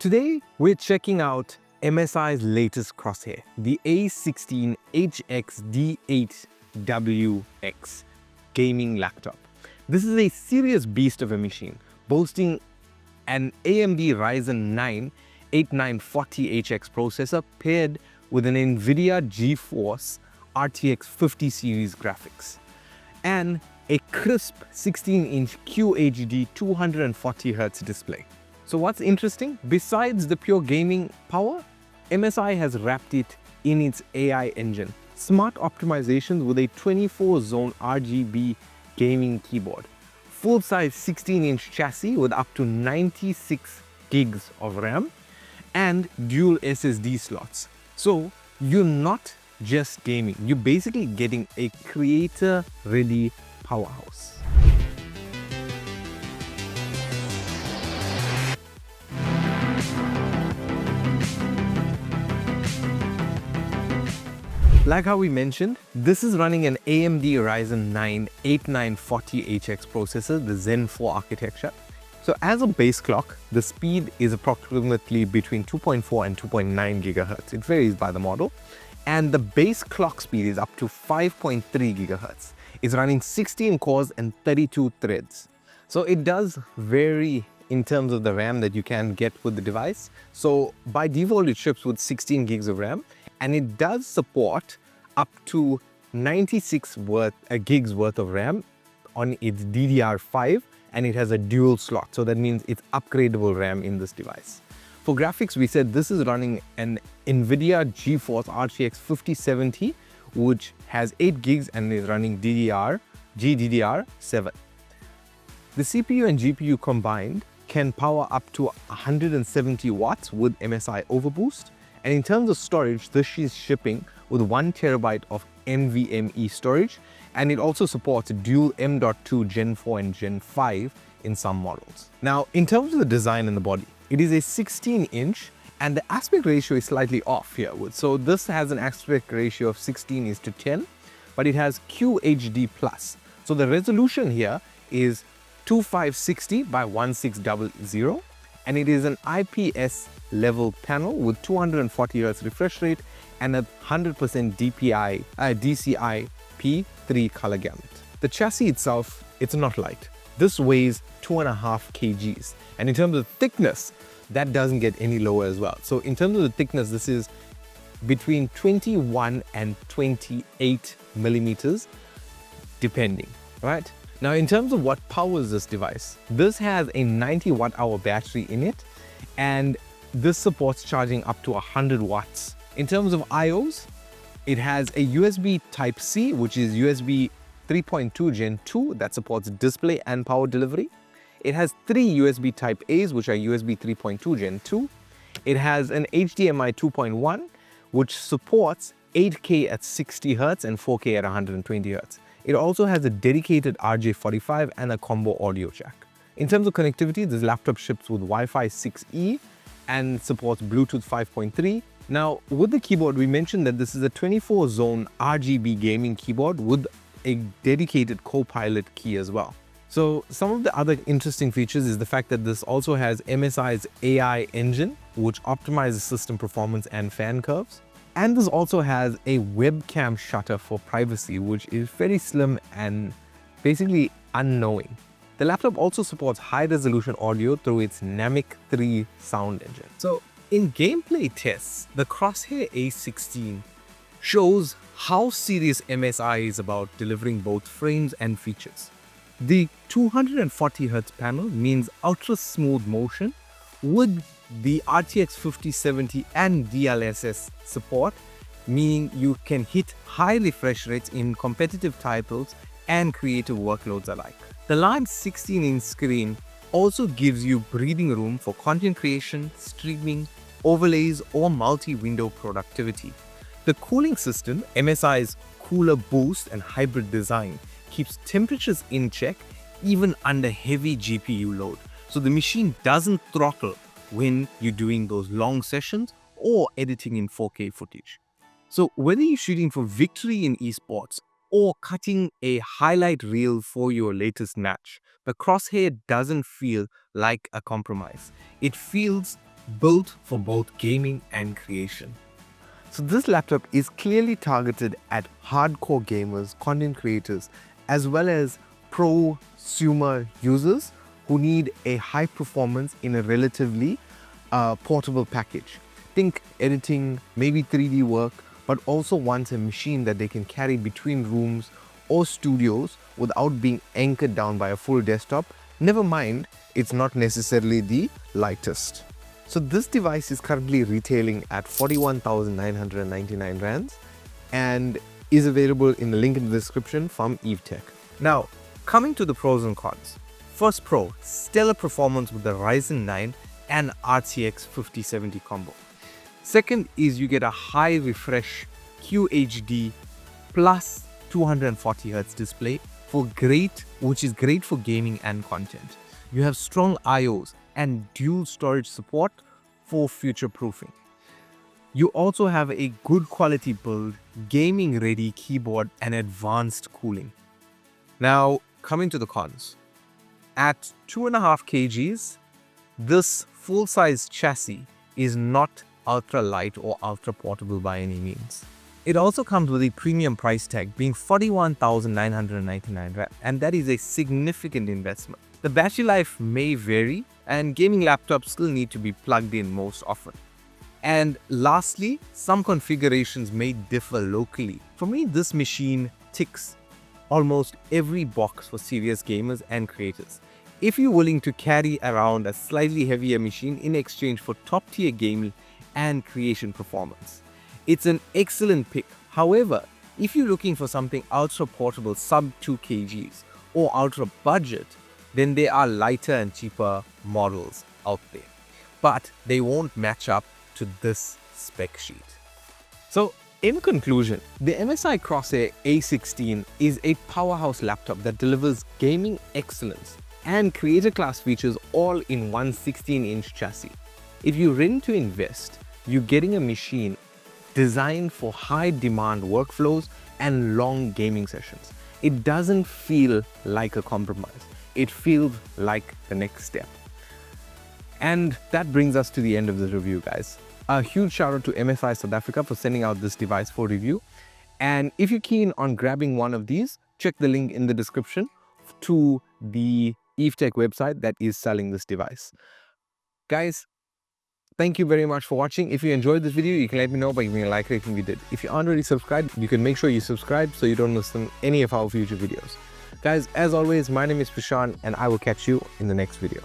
Today, we're checking out MSI's latest crosshair, the A16 HXD8WX gaming laptop. This is a serious beast of a machine, boasting an AMD Ryzen 9 8940HX processor paired with an NVIDIA GeForce RTX 50 series graphics, and a crisp 16-inch QHD 240Hz display. So what's interesting? Besides the pure gaming power, MSI has wrapped it in its AI engine. Smart optimizations with a 24-zone RGB gaming keyboard, full-size 16-inch chassis with up to 96 gigs of RAM, and dual SSD slots. So you're not just gaming, you're basically getting a creator-ready powerhouse. Like how we mentioned, this is running an AMD Ryzen 9 8940HX processor, the Zen 4 architecture. So as a base clock, the speed is approximately between 2.4 and 2.9 gigahertz. It varies by the model. And the base clock speed is up to 5.3 gigahertz. It's running 16 cores and 32 threads. So it does vary in terms of the RAM that you can get with the device. So by default, it ships with 16 gigs of RAM, and it does support up to 96 gigs worth of RAM on its DDR5, and it has a dual slot. So that means it's upgradable RAM in this device. For graphics, we said this is running an NVIDIA GeForce RTX 5070, which has 8 gigs and is running GDDR7. The CPU and GPU combined can power up to 170 watts with MSI Overboost. And in terms of storage, this is shipping with 1 terabyte of NVMe storage, and it also supports dual M.2 Gen 4 and Gen 5 in some models. Now, in terms of the design and the body, it is a 16-inch, and the aspect ratio is slightly off here. So this has an aspect ratio of 16:10, but it has QHD+. So the resolution here is 2560 by 1600, and it is an IPS level panel with 240 Hz refresh rate and a 100% DCI P3 color gamut. The chassis itself, it's not light. This weighs 2.5 kgs, and in terms of thickness, that doesn't get any lower as well. So in terms of the thickness, this is between 21 and 28 millimeters, depending, right? Now, in terms of what powers this device, this has a 90 watt-hour battery in it, and this supports charging up to 100 watts. In terms of IOs, it has a USB Type-C, which is USB 3.2 Gen 2 that supports display and power delivery. It has 3 USB Type-A's, which are USB 3.2 Gen 2. It has an HDMI 2.1, which supports 8K at 60 Hz and 4K at 120 Hz. It also has a dedicated RJ45 and a combo audio jack. In terms of connectivity, this laptop ships with Wi-Fi 6E and supports Bluetooth 5.3. Now, with the keyboard, we mentioned that this is a 24-zone RGB gaming keyboard with a dedicated Copilot key as well. So some of the other interesting features is the fact that this also has MSI's AI engine, which optimizes system performance and fan curves. And this also has a webcam shutter for privacy, which is very slim and basically unknowing. The laptop also supports high-resolution audio through its Namek 3 sound engine. So in gameplay tests, the Crosshair A16 shows how serious MSI is about delivering both frames and features. The 240 Hz panel means ultra smooth motion with the RTX 5070 and DLSS support, meaning you can hit high refresh rates in competitive titles and creative workloads alike. The large 16-inch screen also gives you breathing room for content creation, streaming, overlays, or multi-window productivity. The cooling system, MSI's Cooler Boost and hybrid design, keeps temperatures in check even under heavy GPU load. So the machine doesn't throttle when you're doing those long sessions or editing in 4K footage. So whether you're shooting for victory in esports or cutting a highlight reel for your latest match, the Crosshair doesn't feel like a compromise. It feels built for both gaming and creation. So this laptop is clearly targeted at hardcore gamers, content creators, as well as prosumer users who need a high performance in a relatively portable package. Think editing, maybe 3D work, but also wants a machine that they can carry between rooms or studios without being anchored down by a full desktop. Never mind, it's not necessarily the lightest. So this device is currently retailing at 41,999 rands and is available in the link in the description from EveTech. Now, coming to the pros and cons. First pro, stellar performance with the Ryzen 9 and RTX 5070 combo. Second is you get a high refresh QHD plus 240Hz display which is great for gaming and content. You have strong IOs and dual storage support for future proofing. You also have a good quality build, gaming ready keyboard and advanced cooling. Now coming to the cons. At 2.5 kgs, this full-size chassis is not ultra light or ultra portable by any means. It also comes with a premium price tag being 41,999 rand, and that is a significant investment. The battery life may vary and gaming laptops still need to be plugged in most often. And lastly, some configurations may differ locally. For me, this machine ticks almost every box for serious gamers and creators. If you're willing to carry around a slightly heavier machine in exchange for top-tier gaming and creation performance, it's an excellent pick. However, if you're looking for something ultra portable sub 2 kgs or ultra budget, then there are lighter and cheaper models out there, but they won't match up to this spec sheet. So in conclusion, the MSI Crosshair A16 is a powerhouse laptop that delivers gaming excellence and creator class features all in one 16-inch chassis. If you're ready to invest, you're getting a machine designed for high demand workflows and long gaming sessions. It doesn't feel like a compromise. It feels like the next step. And that brings us to the end of the review, guys. A huge shout out to MSI South Africa for sending out this device for review. And if you're keen on grabbing one of these, check the link in the description to the EveTech website that is selling this device. Guys, thank you very much for watching. If you enjoyed this video, you can let me know by giving a like rating if you did. If you aren't already subscribed, you can make sure you subscribe so you don't miss any of our future videos. Guys, as always, my name is Prashant and I will catch you in the next video.